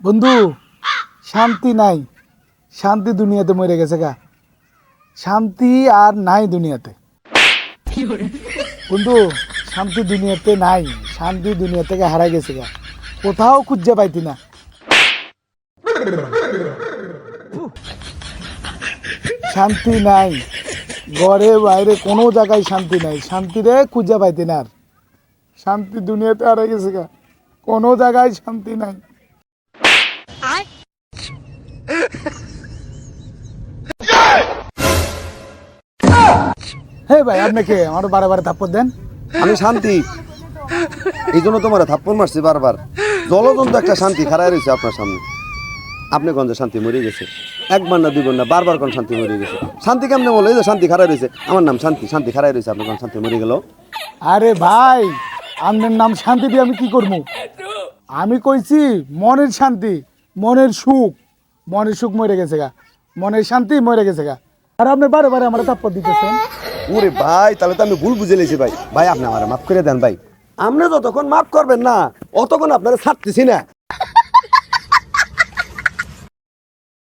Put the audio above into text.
বন্ধু, শান্তি নাই। শান্তি দুনিয়াতে মরে গেছে গা। শান্তি আর নাই দুনিয়াতে। বন্ধু, শান্তি দুনিয়াতে নাই। শান্তি দুনিয়া থেকে হারাই গেছে গা। কোথাও খুঁজে পাইতি না। শান্তি নাই, ঘরে বাইরে কোনো জায়গায় শান্তি নাই। শান্তিরে খুঁজে পাইতি না আর। শান্তি দুনিয়াতে হারাই গেছে গা, কোনো জায়গায় শান্তি নাই। হে ভাই, আপনি কে আমার বারে বারে থাপ্পড় দেন? আমি শান্তি, এই জন্য তোমার থাপ্পড় মারছি বারবার। জলজন্ত একটা শান্তি খারাই রয়েছে আপনার সামনে। আপনি কোন যে শান্তি মরে গেছে, একবার না দুইবার না বারবার কোন শান্তি মরে গেছে। শান্তি কেমনে বলে? এই যে শান্তি খারাই রয়েছে, আমার নাম শান্তি, শান্তি খারাই রয়েছে, আপনার কোন শান্তি মরে গেল? আরে ভাই, আপনার নাম শান্তি দিয়ে আমি কি করবো? আমি কইছি মনের শান্তি, মনের সুখ। মনের সুখ মরে গেছে গা, মনের শান্তি মরে গেছে গা। আর আপনি বারে বারে আমার থাপ্পড় দিতেছেন। ওরে ভাই, তাহলে তো আমি ভুল বুঝে লেছি ভাই। ভাই আপনি আমার মাফ করে দেন ভাই। আপনি যতক্ষণ মাফ করবেন না, অতক্ষণ আপনারা ছাড়তেছি না।